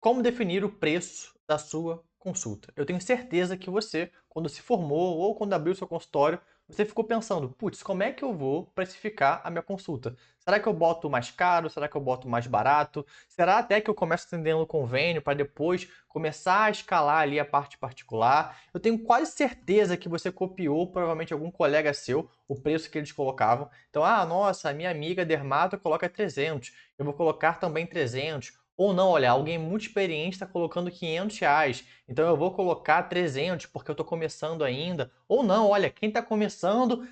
Como definir o preço da sua consulta? Eu tenho certeza que você, quando se formou ou quando abriu seu consultório, você ficou pensando, putz, como é que eu vou precificar a minha consulta? Será que eu boto mais caro? Será que eu boto mais barato? Será até que eu começo atendendo convênio para depois começar a escalar ali a parte particular? Eu tenho quase certeza que você copiou provavelmente algum colega seu, o preço que eles colocavam. Então, nossa, a minha amiga dermato coloca 300, eu vou colocar também 300. Ou não, olha, alguém muito experiente está colocando R$ 500, então eu vou colocar 300 porque eu estou começando ainda. Ou não, olha, quem está começando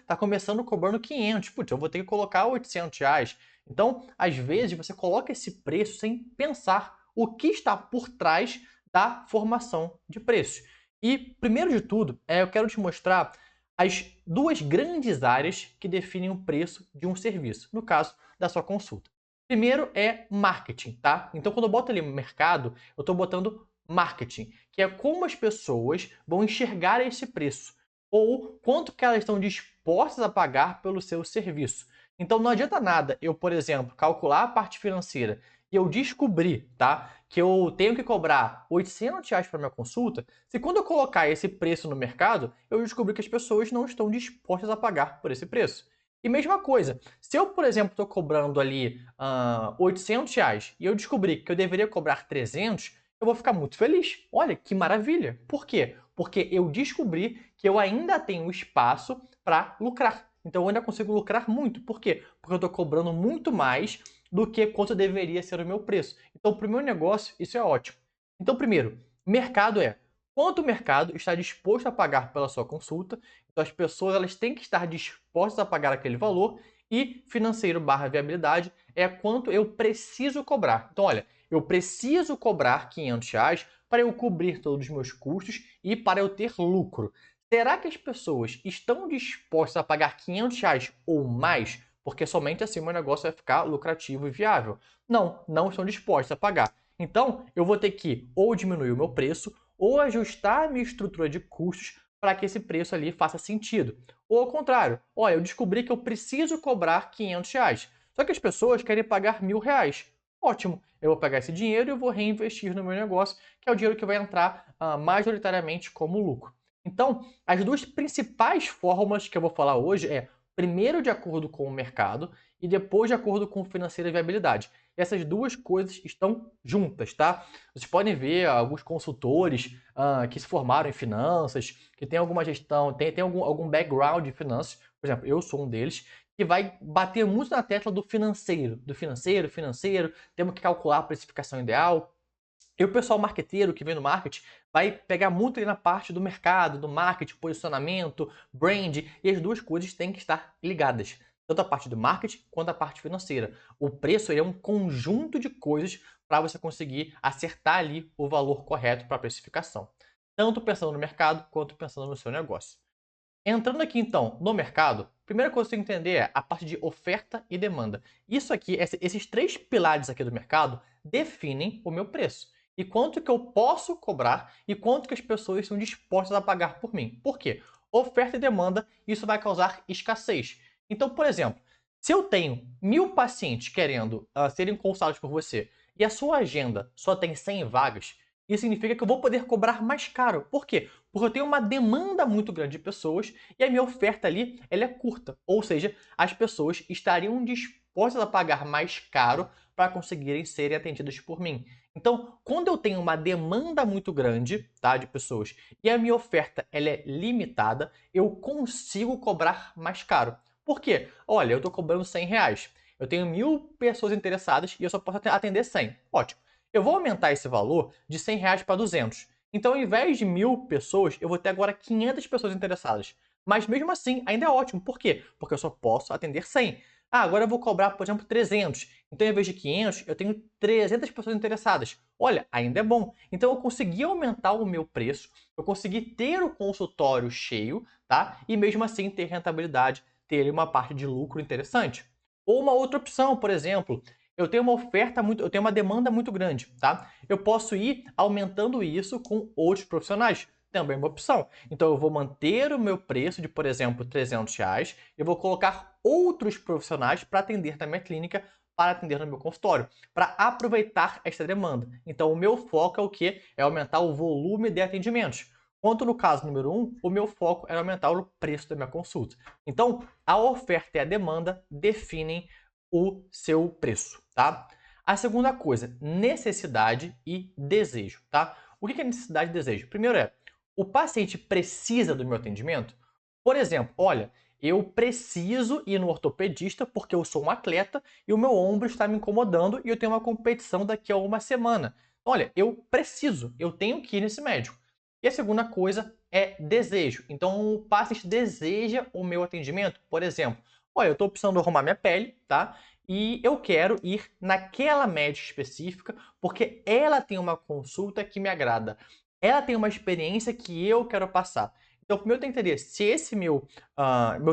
cobrando 500, putz, eu vou ter que colocar R$ 800. Então, às vezes, você coloca esse preço sem pensar o que está por trás da formação de preços. E, primeiro de tudo, eu quero te mostrar as duas grandes áreas que definem o preço de um serviço, no caso da sua consulta. Primeiro é marketing, tá? Então, quando eu boto ali mercado, eu estou botando marketing, que é como as pessoas vão enxergar esse preço, ou quanto que elas estão dispostas a pagar pelo seu serviço. Então, não adianta nada eu, por exemplo, calcular a parte financeira e eu descobrir, tá, que eu tenho que cobrar R$ 800 para minha consulta, se quando eu colocar esse preço no mercado, eu descobrir que as pessoas não estão dispostas a pagar por esse preço. E mesma coisa, se eu, por exemplo, estou cobrando ali R$ 800 e eu descobrir que eu deveria cobrar 300, eu vou ficar muito feliz. Olha, que maravilha. Por quê? Porque eu descobri que eu ainda tenho espaço para lucrar. Então eu ainda consigo lucrar muito. Por quê? Porque eu estou cobrando muito mais do que quanto deveria ser o meu preço. Então, para o meu negócio, isso é ótimo. Então, primeiro, mercado é quanto o mercado está disposto a pagar pela sua consulta. Então, as pessoas elas têm que estar dispostas a pagar aquele valor. E financeiro barra viabilidade é quanto eu preciso cobrar. Então, olha, eu preciso cobrar R$ 500 para eu cobrir todos os meus custos e para eu ter lucro. Será que as pessoas estão dispostas a pagar R$ 500 ou mais? Porque somente assim o meu negócio vai ficar lucrativo e viável. Não, não estão dispostos a pagar. Então, eu vou ter que ou diminuir o meu preço ou ajustar a minha estrutura de custos para que esse preço ali faça sentido. Ou ao contrário, olha, eu descobri que eu preciso cobrar R$ 500, só que as pessoas querem pagar R$ 1.000. Ótimo, eu vou pegar esse dinheiro e eu vou reinvestir no meu negócio, que é o dinheiro que vai entrar majoritariamente como lucro. Então, as duas principais formas que eu vou falar hoje é primeiro de acordo com o mercado e depois de acordo com financeira e viabilidade. E essas duas coisas estão juntas, tá? Vocês podem ver alguns consultores que se formaram em finanças, que tem alguma gestão, tem algum background de finanças, por exemplo, eu sou um deles, que vai bater muito na tecla do financeiro, temos que calcular a precificação ideal. E o pessoal marqueteiro que vem no marketing vai pegar muito ali na parte do mercado, do marketing, posicionamento, brand, e as duas coisas têm que estar ligadas. Tanto a parte do marketing quanto a parte financeira. O preço é um conjunto de coisas para você conseguir acertar ali o valor correto para a precificação. Tanto pensando no mercado quanto pensando no seu negócio. Entrando aqui então no mercado, a primeira coisa que você tem que entender é a parte de oferta e demanda. Isso aqui, esses três pilares aqui do mercado definem o meu preço. E quanto que eu posso cobrar e quanto que as pessoas estão dispostas a pagar por mim. Por quê? Oferta e demanda, isso vai causar escassez. Então, por exemplo, se eu tenho 1.000 pacientes querendo serem consultados por você e a sua agenda só tem 100 vagas, isso significa que eu vou poder cobrar mais caro. Por quê? Porque eu tenho uma demanda muito grande de pessoas e a minha oferta ali ela é curta. Ou seja, as pessoas estariam dispostas a pagar mais caro para conseguirem serem atendidas por mim. Então, quando eu tenho uma demanda muito grande, tá, de pessoas e a minha oferta ela é limitada, eu consigo cobrar mais caro. Por quê? Olha, eu estou cobrando R$ 100. Eu tenho 1.000 pessoas interessadas e eu só posso atender 100. Ótimo. Eu vou aumentar esse valor de R$ 100 para 200. Então, ao invés de 1.000 pessoas, eu vou ter agora 500 pessoas interessadas. Mas mesmo assim, ainda é ótimo. Por quê? Porque eu só posso atender 100. Agora eu vou cobrar, por exemplo, 300. Então, ao invés de 500, eu tenho 300 pessoas interessadas. Olha, ainda é bom. Então, eu consegui aumentar o meu preço, eu consegui ter o consultório cheio, tá? E mesmo assim ter rentabilidade, ter uma parte de lucro interessante. Ou uma outra opção, por exemplo, eu tenho uma demanda muito grande, tá? Eu posso ir aumentando isso com outros profissionais. Também é uma opção. Então eu vou manter o meu preço de, por exemplo, R$ 300, eu vou colocar outros profissionais para atender na minha clínica para atender no meu consultório, para aproveitar esta demanda. Então, o meu foco é o quê? É aumentar o volume de atendimentos. Quanto no caso número 1, o meu foco era aumentar o preço da minha consulta. Então, a oferta e a demanda definem o seu preço, tá? A segunda coisa, necessidade e desejo, tá? O que é necessidade e desejo? Primeiro o paciente precisa do meu atendimento? Por exemplo, olha, eu preciso ir no ortopedista porque eu sou um atleta e o meu ombro está me incomodando e eu tenho uma competição daqui a uma semana. Olha, eu tenho que ir nesse médico. E a segunda coisa é desejo. Então, o paciente deseja o meu atendimento. Por exemplo, olha, eu estou precisando arrumar minha pele, tá? E eu quero ir naquela médica específica porque ela tem uma consulta que me agrada. Ela tem uma experiência que eu quero passar. Então, primeiro eu tenho que entender se esse meu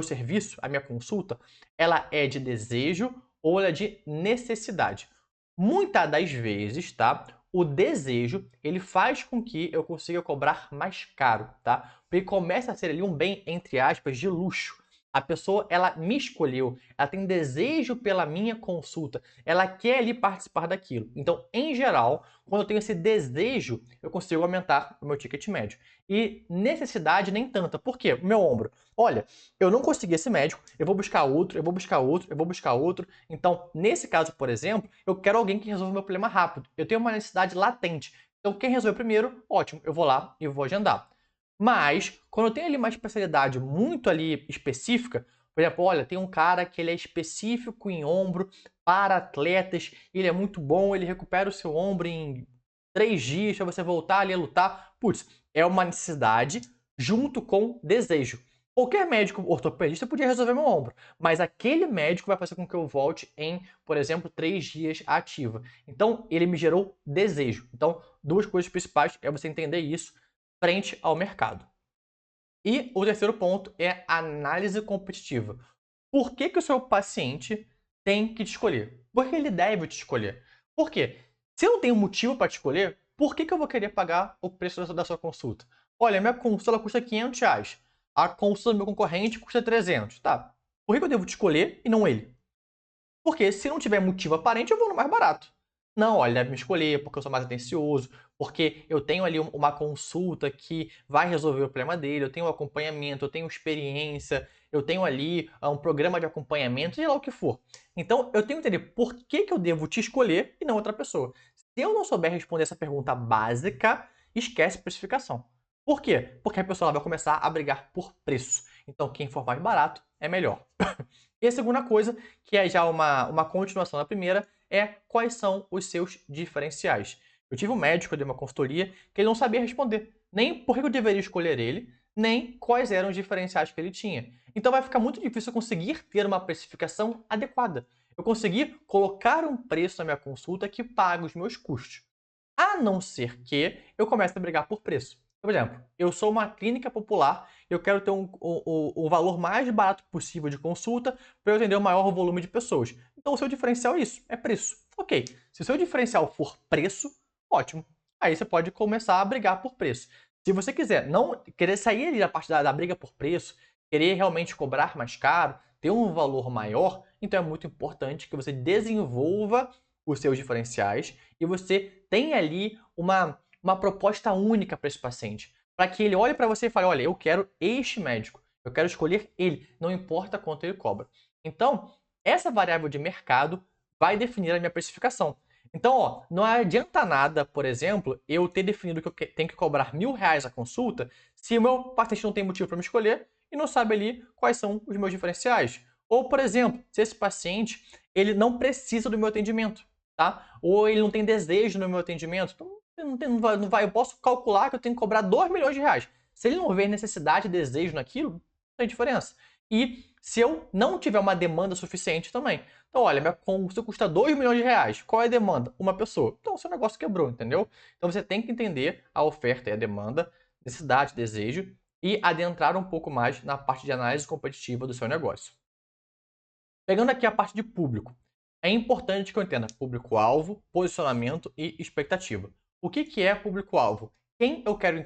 serviço, a minha consulta, ela é de desejo ou ela é de necessidade. Muitas das vezes, tá? O desejo, ele faz com que eu consiga cobrar mais caro, tá? Porque começa a ser ali um bem, entre aspas, de luxo. A pessoa, ela me escolheu, ela tem desejo pela minha consulta, ela quer ali participar daquilo. Então, em geral, quando eu tenho esse desejo, eu consigo aumentar o meu ticket médio. E necessidade nem tanta. Por quê? Meu ombro. Olha, eu não consegui esse médico, eu vou buscar outro, eu vou buscar outro, eu vou buscar outro. Então, nesse caso, por exemplo, eu quero alguém que resolva o meu problema rápido. Eu tenho uma necessidade latente. Então, quem resolver primeiro, ótimo, eu vou lá e vou agendar. Mas, quando eu tenho ali uma especialidade muito ali específica, por exemplo, olha, tem um cara que ele é específico em ombro para atletas, ele é muito bom, ele recupera o seu ombro em 3 dias para você voltar ali a lutar. Putz, é uma necessidade junto com desejo. Qualquer médico ortopedista podia resolver meu ombro, mas aquele médico vai fazer com que eu volte em, por exemplo, 3 dias ativa. Então, ele me gerou desejo. Então, duas coisas principais é você entender isso frente ao mercado. E o terceiro ponto é análise competitiva. Por que que o seu paciente tem que te escolher? Por que ele deve te escolher? Por quê? Se eu não tenho motivo para te escolher, por que que eu vou querer pagar o preço da sua consulta? Olha, minha consulta custa R$ 500. A consulta do meu concorrente custa 300. Tá. Por que que eu devo te escolher e não ele? Porque se não tiver motivo aparente, eu vou no mais barato. Não, olha, deve me escolher porque eu sou mais atencioso, porque eu tenho ali uma consulta que vai resolver o problema dele, eu tenho um acompanhamento, eu tenho experiência, eu tenho ali um programa de acompanhamento, seja lá o que for. Então, eu tenho que entender por que que eu devo te escolher e não outra pessoa. Se eu não souber responder essa pergunta básica, esquece precificação. Por quê? Porque a pessoa vai começar a brigar por preço. Então, quem for mais barato é melhor. E a segunda coisa, que é já uma continuação da primeira, é quais são os seus diferenciais. Eu tive um médico, eu dei uma consultoria, que ele não sabia responder nem por que eu deveria escolher ele, nem quais eram os diferenciais que ele tinha. Então vai ficar muito difícil eu conseguir ter uma precificação adequada. Eu conseguir colocar um preço na minha consulta que pague os meus custos. A não ser que eu comece a brigar por preço. Por exemplo, eu sou uma clínica popular, eu quero ter o valor mais barato possível de consulta para eu atender o maior volume de pessoas. Então, o seu diferencial é isso, é preço. Ok, se o seu diferencial for preço, ótimo. Aí você pode começar a brigar por preço. Se você quiser não querer sair ali da parte da briga por preço, querer realmente cobrar mais caro, ter um valor maior, então é muito importante que você desenvolva os seus diferenciais e você tenha ali uma proposta única para esse paciente. Para que ele olhe para você e fale, olha, eu quero este médico, eu quero escolher ele, não importa quanto ele cobra. Então, essa variável de mercado vai definir a minha precificação. Então, ó, não adianta nada, por exemplo, eu ter definido que eu tenho que cobrar R$ 1.000 a consulta se o meu paciente não tem motivo para me escolher e não sabe ali quais são os meus diferenciais. Ou, por exemplo, se esse paciente ele não precisa do meu atendimento, tá? Ou ele não tem desejo no meu atendimento, então não vai, eu posso calcular que eu tenho que cobrar R$ 2 milhões. Se ele não vê necessidade e desejo naquilo, não tem diferença. E se eu não tiver uma demanda suficiente também. Então, olha, minha consulta custa R$ 2 milhões. Qual é a demanda? Uma pessoa. Então, o seu negócio quebrou, entendeu? Então, você tem que entender a oferta e a demanda, necessidade, desejo, e adentrar um pouco mais na parte de análise competitiva do seu negócio. Pegando aqui a parte de público. É importante que eu entenda público-alvo, posicionamento e expectativa. O que é público-alvo? Quem eu quero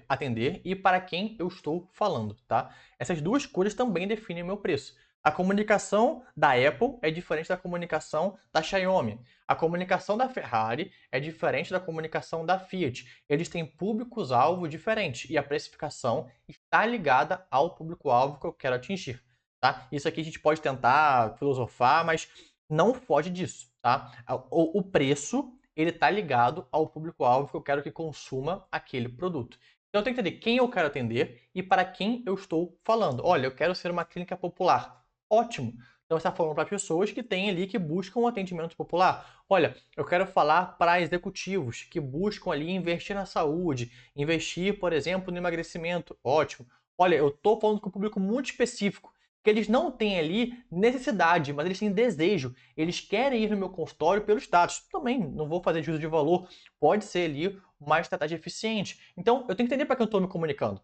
atender e para quem eu estou falando, tá? Essas duas coisas também definem o meu preço. A comunicação da Apple é diferente da comunicação da Xiaomi. A comunicação da Ferrari é diferente da comunicação da Fiat. Eles têm públicos-alvo diferentes e a precificação está ligada ao público-alvo que eu quero atingir. Tá? Isso aqui a gente pode tentar filosofar, mas não foge disso. Tá? O preço ele está ligado ao público-alvo que eu quero que consuma aquele produto. Então eu tenho que entender quem eu quero atender e para quem eu estou falando. Olha, eu quero ser uma clínica popular. Ótimo! Então você está falando para pessoas que têm ali, que buscam um atendimento popular. Olha, eu quero falar para executivos que buscam ali investir na saúde, investir, por exemplo, no emagrecimento. Ótimo! Olha, eu estou falando com um público muito específico, que eles não têm ali necessidade, mas eles têm desejo. Eles querem ir no meu consultório pelo status. Também não vou fazer juízo de valor. Pode ser ali uma estratégia eficiente. Então, eu tenho que entender para quem eu estou me comunicando.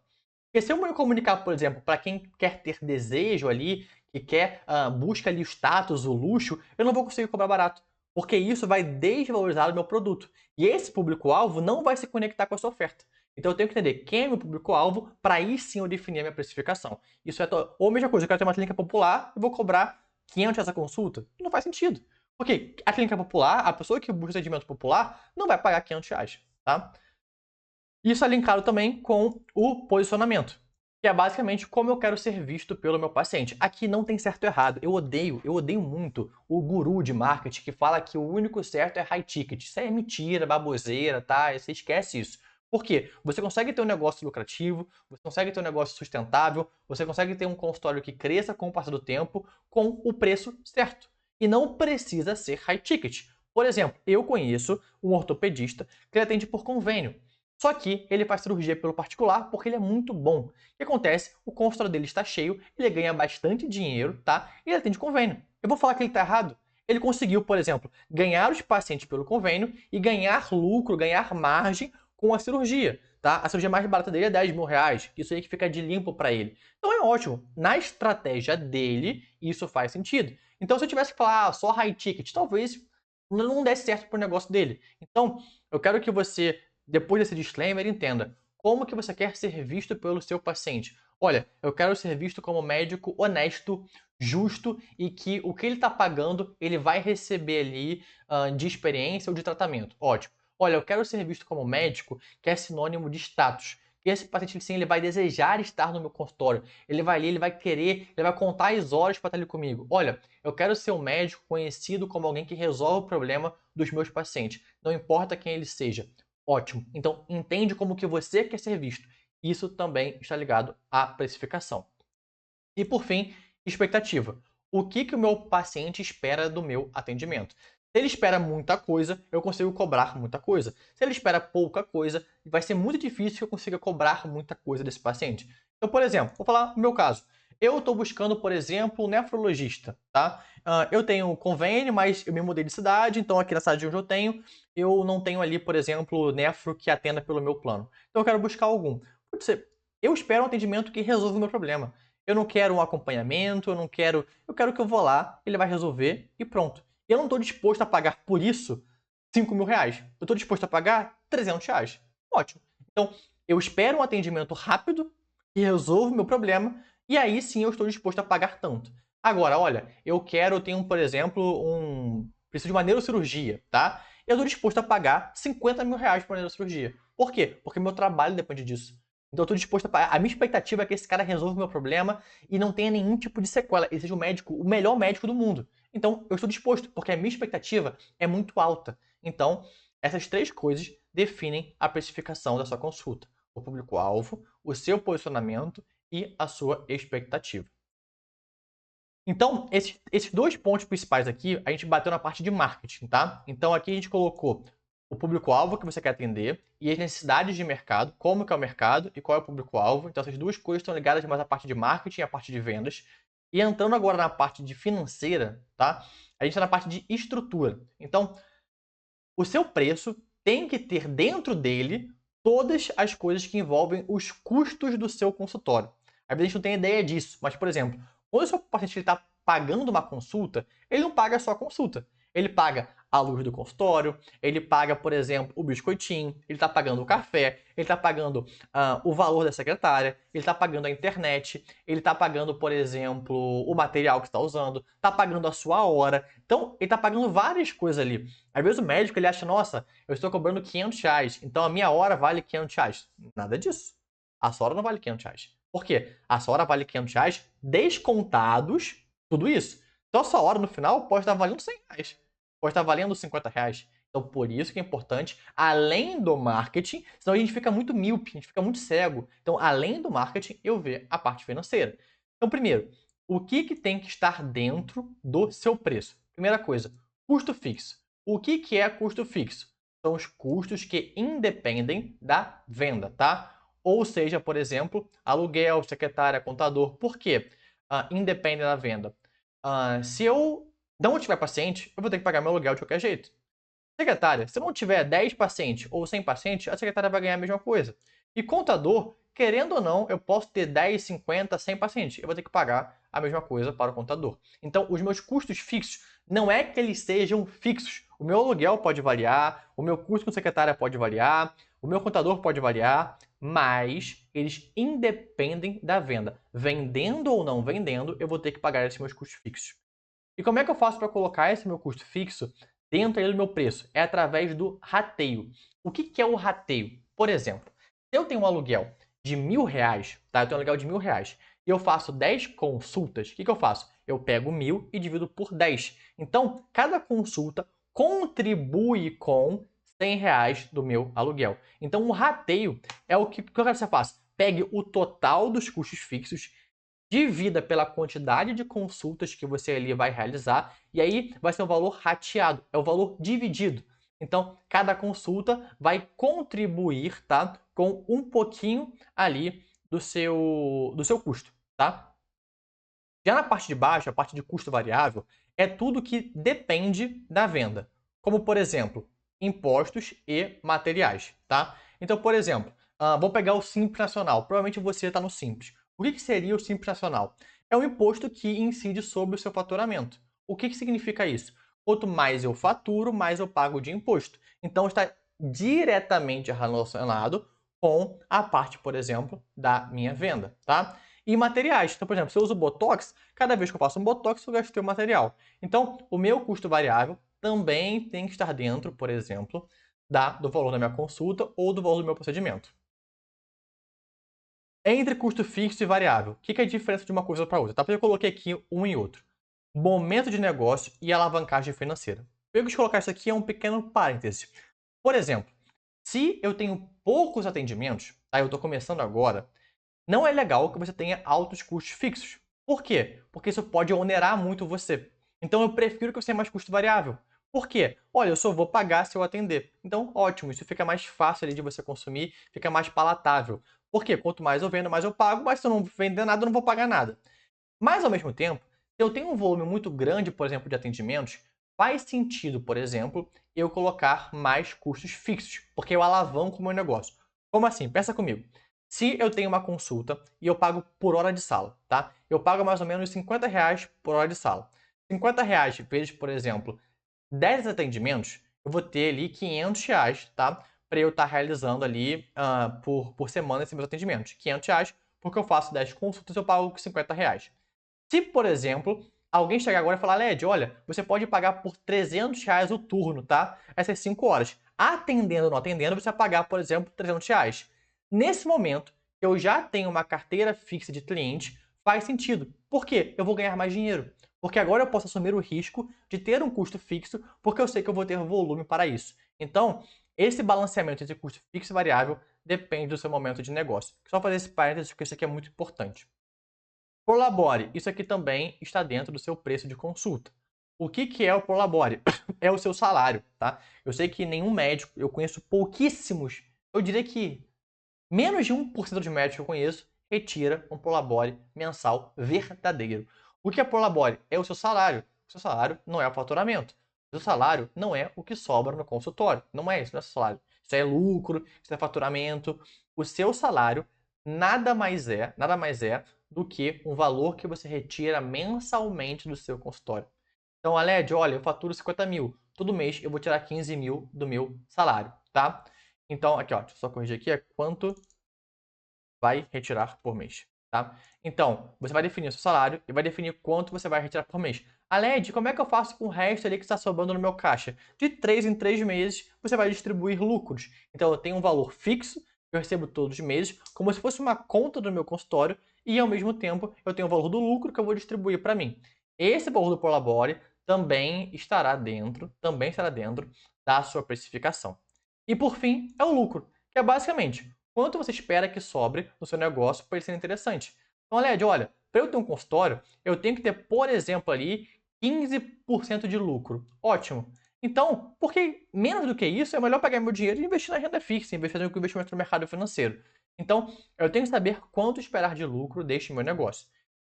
Porque se eu me comunicar, por exemplo, para quem quer ter desejo ali, que quer, busca ali o status, o luxo, eu não vou conseguir cobrar barato. Porque isso vai desvalorizar o meu produto. E esse público-alvo não vai se conectar com a sua oferta. Então eu tenho que entender quem é meu público-alvo para aí sim eu definir a minha precificação. Isso é ou a mesma coisa, eu quero ter uma clínica popular e vou cobrar R$ 500 a consulta. Não faz sentido. Porque a clínica popular, a pessoa que busca atendimento popular, não vai pagar R$ 500, tá? Isso é linkado também com o posicionamento, que é basicamente como eu quero ser visto pelo meu paciente. Aqui não tem certo ou errado. Eu odeio muito o guru de marketing que fala que o único certo é high ticket. Isso é mentira, baboseira, tá? Você esquece isso. Por quê? Você consegue ter um negócio lucrativo, você consegue ter um negócio sustentável, você consegue ter um consultório que cresça com o passar do tempo com o preço certo. E não precisa ser high ticket. Por exemplo, eu conheço um ortopedista que ele atende por convênio. Só que ele faz cirurgia pelo particular porque ele é muito bom. O que acontece? O consultório dele está cheio, ele ganha bastante dinheiro, tá? E ele atende convênio. Eu vou falar que ele está errado? Ele conseguiu, por exemplo, ganhar os pacientes pelo convênio e ganhar lucro, ganhar margem com a cirurgia, tá? A cirurgia mais barata dele é R$ 10.000. Isso aí que fica de limpo para ele. Então é ótimo. Na estratégia dele, isso faz sentido. Então se eu tivesse que falar só high ticket, talvez não desse certo para o negócio dele. Então, eu quero que você depois desse disclaimer, entenda como que você quer ser visto pelo seu paciente. Olha, eu quero ser visto como médico honesto, justo e que o que ele está pagando ele vai receber ali de experiência ou de tratamento. Ótimo. Olha, eu quero ser visto como médico que é sinônimo de status. Que esse paciente sim, ele vai desejar estar no meu consultório. Ele vai ali, ele vai querer, ele vai contar as horas para estar ali comigo. Olha, eu quero ser um médico conhecido como alguém que resolve o problema dos meus pacientes. Não importa quem ele seja. Ótimo. Então, entende como que você quer ser visto. Isso também está ligado à precificação. E, por fim, expectativa. O que o meu paciente espera do meu atendimento? Se ele espera muita coisa, eu consigo cobrar muita coisa. Se ele espera pouca coisa, vai ser muito difícil que eu consiga cobrar muita coisa desse paciente. Então, por exemplo, vou falar no meu caso. Eu estou buscando, por exemplo, um nefrologista, tá? Eu tenho convênio, mas eu me mudei de cidade, então aqui na cidade onde eu não tenho ali, por exemplo, nefro que atenda pelo meu plano. Então eu quero buscar algum. Pode ser. Eu espero um atendimento que resolva o meu problema. Eu não quero um acompanhamento, eu quero que eu vou lá, ele vai resolver e pronto. Eu não estou disposto a pagar por isso R$ 5.000. Eu estou disposto a pagar R$ 300. Ótimo. Então, eu espero um atendimento rápido que resolva o meu problema e aí sim eu estou disposto a pagar tanto. Agora, olha, eu tenho, por exemplo, preciso de uma neurocirurgia, tá? Eu estou disposto a pagar R$ 50.000 por uma neurocirurgia. Por quê? Porque meu trabalho depende disso. Então eu estou disposto a pagar. A minha expectativa é que esse cara resolva o meu problema e não tenha nenhum tipo de sequela. Ele seja o melhor médico do mundo. Então eu estou disposto, porque a minha expectativa é muito alta. Então, essas três coisas definem a precificação da sua consulta: o público-alvo, o seu posicionamento e a sua expectativa. Então, esses dois pontos principais aqui, a gente bateu na parte de marketing, tá? Então, aqui a gente colocou o público-alvo que você quer atender e as necessidades de mercado, como que é o mercado e qual é o público-alvo. Então, essas duas coisas estão ligadas mais à parte de marketing e à parte de vendas. E entrando agora na parte de financeira, tá? A gente está na parte de estrutura. Então, o seu preço tem que ter dentro dele todas as coisas que envolvem os custos do seu consultório. Às vezes a gente não tem ideia disso, mas, por exemplo, quando o seu paciente está pagando uma consulta, ele não paga só a consulta. Ele paga a luz do consultório, ele paga, por exemplo, o biscoitinho, ele está pagando o café, ele está pagando o valor da secretária, ele está pagando a internet, ele está pagando, por exemplo, o material que está usando, está pagando a sua hora. Então, ele está pagando várias coisas ali. Às vezes o médico ele acha, nossa, eu estou cobrando R$ 500, então a minha hora vale R$ 500. Nada disso. A sua hora não vale R$ 500. Por quê? A sua hora vale R$ 500 descontados tudo isso. Então a sua hora no final pode estar valendo R$ 100. Pode estar valendo R$ 50. Então, por isso que é importante, além do marketing, senão a gente fica muito míope, a gente fica muito cego. Então, além do marketing, eu ver a parte financeira. Então, primeiro, o que tem que estar dentro do seu preço? Primeira coisa, custo fixo. O que é custo fixo? São os custos que independem da venda, tá? Ou seja, por exemplo, aluguel, secretária, contador. Por quê? Independem da venda. Se eu não tiver paciente, eu vou ter que pagar meu aluguel de qualquer jeito. Secretária, se eu não tiver 10 pacientes ou 100 pacientes, a secretária vai ganhar a mesma coisa. E contador, querendo ou não, eu posso ter 10, 50, 100 pacientes. Eu vou ter que pagar a mesma coisa para o contador. Então, os meus custos fixos, não é que eles sejam fixos. O meu aluguel pode variar, o meu custo com secretária pode variar, o meu contador pode variar, mas eles independem da venda. Vendendo ou não vendendo, eu vou ter que pagar esses meus custos fixos. E como é que eu faço para colocar esse meu custo fixo dentro do meu preço? É através do rateio. O que é o rateio? Por exemplo, se eu tenho um aluguel de R$ 1.000, tá? Eu tenho um aluguel de R$ 1.000 e eu faço 10 consultas, o que eu faço? Eu pego 1.000 e divido por 10. Então, cada consulta contribui com R$ 100 do meu aluguel. Então, o rateio é o que eu quero que você faça. Pegue o total dos custos fixos, divida pela quantidade de consultas que você ali vai realizar, e aí vai ser o valor rateado, é o valor dividido. Então, cada consulta vai contribuir, tá, com um pouquinho ali do seu custo, tá? Já na parte de baixo, a parte de custo variável, é tudo que depende da venda. Como, por exemplo, impostos e materiais, tá? Então, por exemplo, vou pegar o Simples Nacional. Provavelmente você está no Simples. O que seria o Simples Nacional? É um imposto que incide sobre o seu faturamento. O que significa isso? Quanto mais eu faturo, mais eu pago de imposto. Então, está diretamente relacionado com a parte, por exemplo, da minha venda, tá? E materiais. Então, por exemplo, se eu uso Botox, cada vez que eu faço um Botox, eu gasto o material. Então, o meu custo variável também tem que estar dentro, por exemplo, do valor da minha consulta ou do valor do meu procedimento. Entre custo fixo e variável, o que é a diferença de uma coisa para outra? Tá? Porque eu coloquei aqui um e outro. Momento de negócio e alavancagem financeira. Eu quis colocar isso aqui é um pequeno parêntese. Por exemplo, se eu tenho poucos atendimentos, tá? Eu estou começando agora, não é legal que você tenha altos custos fixos. Por quê? Porque isso pode onerar muito você. Então eu prefiro que você tenha mais custo variável. Por quê? Olha, eu só vou pagar se eu atender. Então, ótimo, isso fica mais fácil ali de você consumir, fica mais palatável. Por quê? Quanto mais eu vendo, mais eu pago, mas se eu não vender nada, eu não vou pagar nada. Mas, ao mesmo tempo, se eu tenho um volume muito grande, por exemplo, de atendimentos, faz sentido, por exemplo, eu colocar mais custos fixos, porque eu alavanco o meu negócio. Como assim? Pensa comigo. Se eu tenho uma consulta e eu pago por hora de sala, tá? Eu pago mais ou menos R$ 50 por hora de sala. R$ 50 vezes, por exemplo, 10 atendimentos, eu vou ter ali R$ 500, tá? Para eu estar realizando ali por semana esses meus atendimentos. R$ 500, porque eu faço 10 consultas, eu pago R$ 50. Se, por exemplo, alguém chegar agora e falar, Led, olha, você pode pagar por R$ 300 o turno, tá? Essas 5 horas. Atendendo ou não atendendo, você vai pagar, por exemplo, R$ 300. Nesse momento, eu já tenho uma carteira fixa de cliente, faz sentido. Por quê? Eu vou ganhar mais dinheiro. Porque agora eu posso assumir o risco de ter um custo fixo, porque eu sei que eu vou ter volume para isso. Então, esse balanceamento entre custo fixo e variável depende do seu momento de negócio. Só fazer esse parênteses, porque isso aqui é muito importante. Prolabore. Isso aqui também está dentro do seu preço de consulta. O que é o Prolabore? É o seu salário, tá? Eu sei que nenhum médico, eu conheço pouquíssimos, eu diria que menos de 1% dos médicos que eu conheço retira um Prolabore mensal verdadeiro. O que é Prolabore? É o seu salário. O seu salário não é o faturamento. O seu salário não é o que sobra no consultório. Não é isso, não é salário. Isso é lucro, isso é faturamento. O seu salário nada mais é do que um valor que você retira mensalmente do seu consultório. Então, Aled, olha, eu faturo 50 mil. Todo mês eu vou tirar 15 mil do meu salário, tá? Então, aqui, ó, deixa eu só corrigir aqui, é quanto vai retirar por mês, tá? Então, você vai definir o seu salário e vai definir quanto você vai retirar por mês. Aled, como é que eu faço com o resto ali que está sobrando no meu caixa? De 3 em 3 meses, você vai distribuir lucros. Então, eu tenho um valor fixo que eu recebo todos os meses, como se fosse uma conta do meu consultório, e ao mesmo tempo eu tenho o valor do lucro que eu vou distribuir para mim. Esse valor do Prolabore também estará dentro da sua precificação. E por fim, é o lucro, que é basicamente quanto você espera que sobre no seu negócio para ele ser interessante. Então, Led, olha, para eu ter um consultório, eu tenho que ter, por exemplo, ali 15% de lucro. Ótimo. Então, porque menos do que isso, é melhor pegar meu dinheiro e investir na renda fixa, investir no investimento no mercado financeiro. Então, eu tenho que saber quanto esperar de lucro deste meu negócio.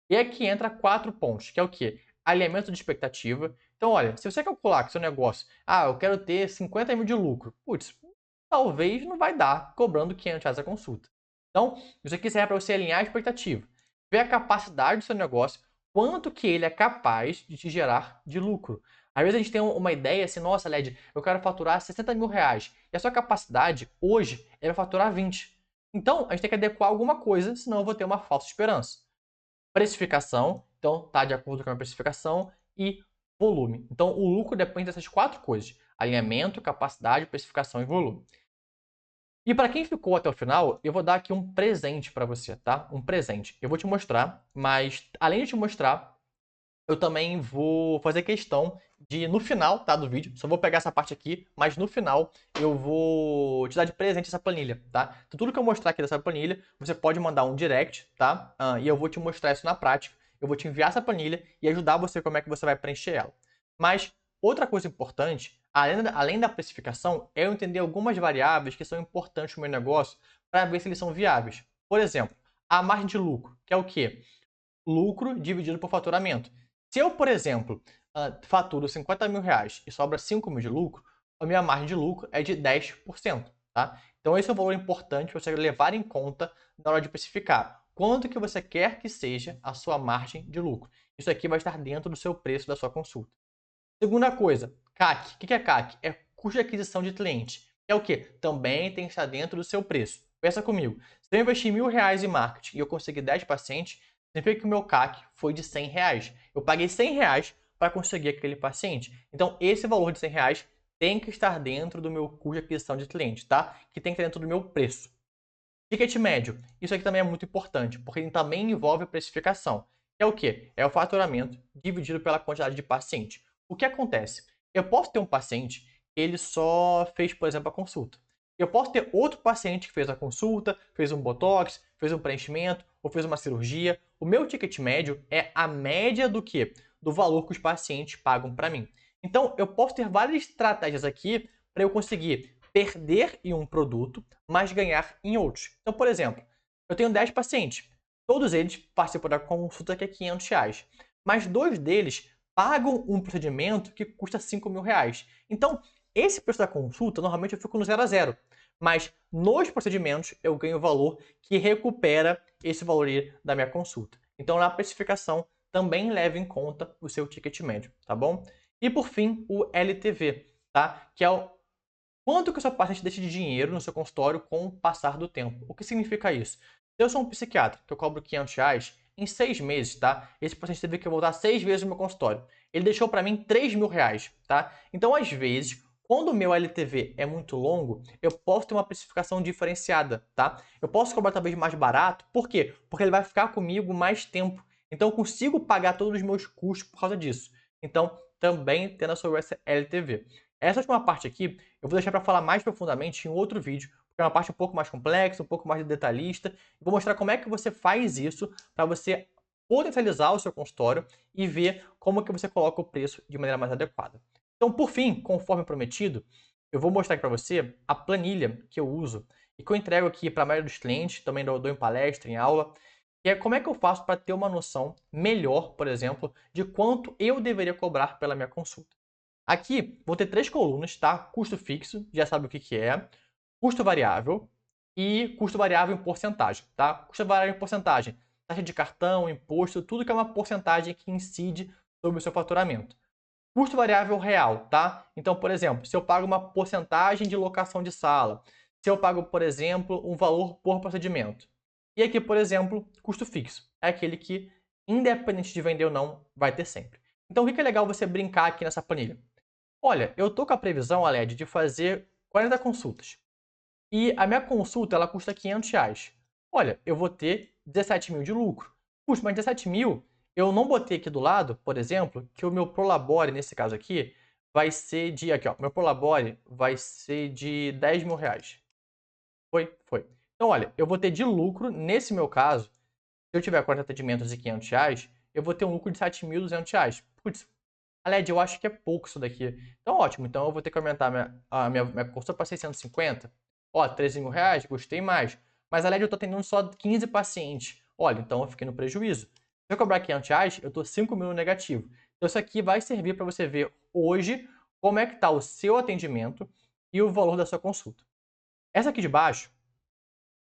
E aqui entra 4 pontos, que é o quê? Alinhamento de expectativa. Então, olha, se você calcular que seu negócio, eu quero ter 50 mil de lucro, putz, talvez não vai dar cobrando R$ 500 a consulta. Então, isso aqui serve para você alinhar a expectativa, ver a capacidade do seu negócio, quanto que ele é capaz de te gerar de lucro. Às vezes a gente tem uma ideia assim, nossa, Led, eu quero faturar 60 mil reais. E a sua capacidade hoje é faturar 20. Então, a gente tem que adequar alguma coisa, senão eu vou ter uma falsa esperança. Precificação, então está de acordo com a precificação, e volume. Então, o lucro depende dessas 4 coisas: alinhamento, capacidade, precificação e volume. E para quem ficou até o final, eu vou dar aqui um presente para você, tá? Um presente. Eu vou te mostrar, mas além de te mostrar, eu também vou fazer questão de, no final, tá, do vídeo, só vou pegar essa parte aqui, mas no final eu vou te dar de presente essa planilha, tá? Então tudo que eu mostrar aqui dessa planilha, você pode mandar um direct, tá? E eu vou te mostrar isso na prática, eu vou te enviar essa planilha e ajudar você como é que você vai preencher ela. Mas outra coisa importante, além da precificação, é eu entender algumas variáveis que são importantes no meu negócio para ver se eles são viáveis. Por exemplo, a margem de lucro, que é o quê? Lucro dividido por faturamento. Se eu, por exemplo, faturo 50 mil reais e sobra 5 mil de lucro, a minha margem de lucro é de 10%. Tá? Então esse é um valor importante para você levar em conta na hora de precificar. Quanto que você quer que seja a sua margem de lucro? Isso aqui vai estar dentro do seu preço da sua consulta. Segunda coisa, CAC. O que é CAC? É custo de aquisição de cliente. É o que? Também tem que estar dentro do seu preço. Pensa comigo. Se eu investir R$ 1.000 em marketing e eu conseguir 10 pacientes, significa que o meu CAC foi de R$ 100. Eu paguei R$ 100 para conseguir aquele paciente. Então, esse valor de R$ 100 tem que estar dentro do meu custo de aquisição de cliente, tá? Que tem que estar dentro do meu preço. Ticket médio. Isso aqui também é muito importante, porque ele também envolve a precificação. É o quê? É o faturamento dividido pela quantidade de paciente. O que acontece? Eu posso ter um paciente que ele só fez, por exemplo, a consulta. Eu posso ter outro paciente que fez a consulta, fez um botox, fez um preenchimento ou fez uma cirurgia. O meu ticket médio é a média do quê? Do valor que os pacientes pagam para mim. Então, eu posso ter várias estratégias aqui para eu conseguir perder em um produto, mas ganhar em outros. Então, por exemplo, eu tenho 10 pacientes. Todos eles participam da consulta que é R$ 500. Mas 2 deles pagam um procedimento que custa R$ 5.000. Então, esse preço da consulta, normalmente eu fico no 0 a 0. Mas nos procedimentos eu ganho o valor que recupera esse valor da minha consulta. Então, na precificação, também leve em conta o seu ticket médio, tá bom? E por fim, o LTV, tá? Que é o quanto que o seu paciente deixa de dinheiro no seu consultório com o passar do tempo? O que significa isso? Se eu sou um psiquiatra que eu cobro R$ 500, em 6 meses, tá? Esse paciente teve que voltar 6 vezes no meu consultório. Ele deixou para mim R$ 3.000, tá? Então, às vezes, quando o meu LTV é muito longo, eu posso ter uma precificação diferenciada, tá? Eu posso cobrar talvez mais barato, por quê? Porque ele vai ficar comigo mais tempo. Então, eu consigo pagar todos os meus custos por causa disso. Então, também tendo a sua LTV. Essa última parte aqui eu vou deixar para falar mais profundamente em outro vídeo, porque é uma parte um pouco mais complexa, um pouco mais detalhista. Vou mostrar como é que você faz isso para você potencializar o seu consultório e ver como que você coloca o preço de maneira mais adequada. Então, por fim, conforme prometido, eu vou mostrar aqui para você a planilha que eu uso e que eu entrego aqui para a maioria dos clientes, também dou em palestra, em aula, que é como é que eu faço para ter uma noção melhor, por exemplo, de quanto eu deveria cobrar pela minha consulta. Aqui vou ter 3 colunas, tá? Custo fixo, já sabe o que que é. Custo variável e custo variável em porcentagem, tá? Custo variável em porcentagem, taxa de cartão, imposto, tudo que é uma porcentagem que incide sobre o seu faturamento. Custo variável real, tá? Então, por exemplo, se eu pago uma porcentagem de locação de sala, se eu pago, por exemplo, um valor por procedimento. E aqui, por exemplo, custo fixo. É aquele que, independente de vender ou não, vai ter sempre. Então, o que é legal você brincar aqui nessa planilha? Olha, eu tô com a previsão, Aled, de fazer 40 consultas. E a minha consulta, ela custa R$ 500. Olha, eu vou ter 17 mil de lucro. Puxa, mas 17 mil, eu não botei aqui do lado, por exemplo, que o meu Prolabore, nesse caso aqui, vai ser de... Aqui, ó. Meu Prolabore vai ser de R$ 10 mil. Foi? Foi. Então, olha, eu vou ter de lucro, nesse meu caso, se eu tiver 40 atendimentos e R$ 500, eu vou ter um lucro de R$ 7.200. Putz, Aled, eu acho que é pouco isso daqui. Então, ótimo. Então, eu vou ter que aumentar minha consulta para 650. Ó, 13 mil reais, gostei mais. Mas, Aled, eu estou atendendo só 15 pacientes. Olha, então eu fiquei no prejuízo. Se eu cobrar R$ 500, eu estou 5 mil no negativo. Então, isso aqui vai servir para você ver hoje como é que está o seu atendimento e o valor da sua consulta. Essa aqui de baixo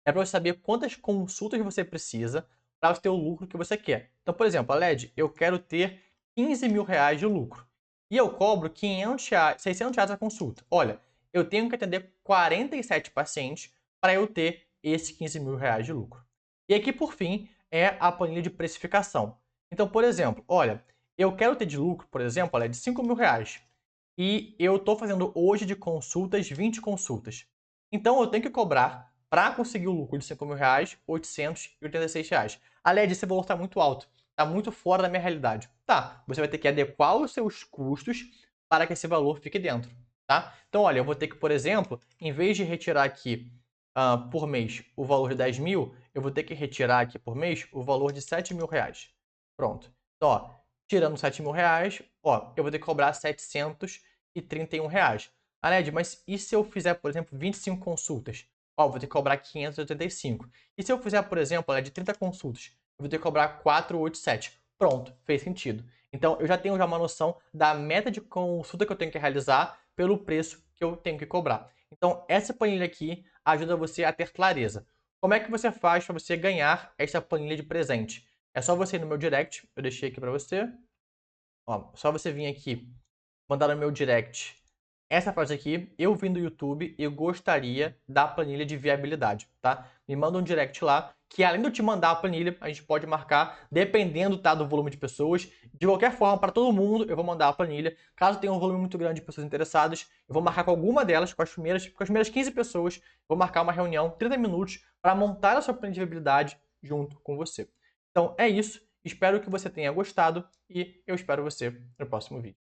é para você saber quantas consultas você precisa para ter o lucro que você quer. Então, por exemplo, Aled, eu quero ter 15 mil reais de lucro. E eu cobro 500 reais, 600 reais a consulta. Olha, eu tenho que atender 47 pacientes para eu ter esses 15 mil reais de lucro. E aqui, por fim, é a planilha de precificação. Então, por exemplo, olha, eu quero ter de lucro, por exemplo, Aled, 5 mil reais. E eu estou fazendo hoje de consultas 20 consultas. Então, eu tenho que cobrar, para conseguir o lucro de 5 mil reais, R$ 886. Aled, esse valor está muito alto. Está muito fora da minha realidade. Tá, você vai ter que adequar os seus custos para que esse valor fique dentro. Tá? Então, olha, eu vou ter que, por exemplo, em vez de retirar aqui por mês o valor de 10 mil, eu vou ter que retirar aqui por mês o valor de 7 mil reais. Pronto. Então, ó, tirando 7 mil reais, ó, eu vou ter que cobrar R$ 731. Aled, mas e se eu fizer, por exemplo, 25 consultas? Ó, vou ter que cobrar 585. E se eu fizer, por exemplo, de 30 consultas? Eu vou ter que cobrar 487. Pronto, fez sentido. Então, eu já tenho uma noção da meta de consulta que eu tenho que realizar pelo preço que eu tenho que cobrar. Então, essa planilha aqui ajuda você a ter clareza. Como é que você faz para você ganhar essa planilha de presente? É só você ir no meu direct, eu deixei aqui para você. Ó, só você vir aqui, mandar no meu direct essa frase aqui, eu vim do YouTube e gostaria da planilha de viabilidade, tá? Me manda um direct lá, que além de eu te mandar a planilha, a gente pode marcar, dependendo, tá, do volume de pessoas. De qualquer forma, para todo mundo, eu vou mandar a planilha. Caso tenha um volume muito grande de pessoas interessadas, eu vou marcar com alguma delas, com as primeiras 15 pessoas, vou marcar uma reunião, 30 minutos, para montar a sua planilha de viabilidade junto com você. Então, é isso. Espero que você tenha gostado e eu espero você no próximo vídeo.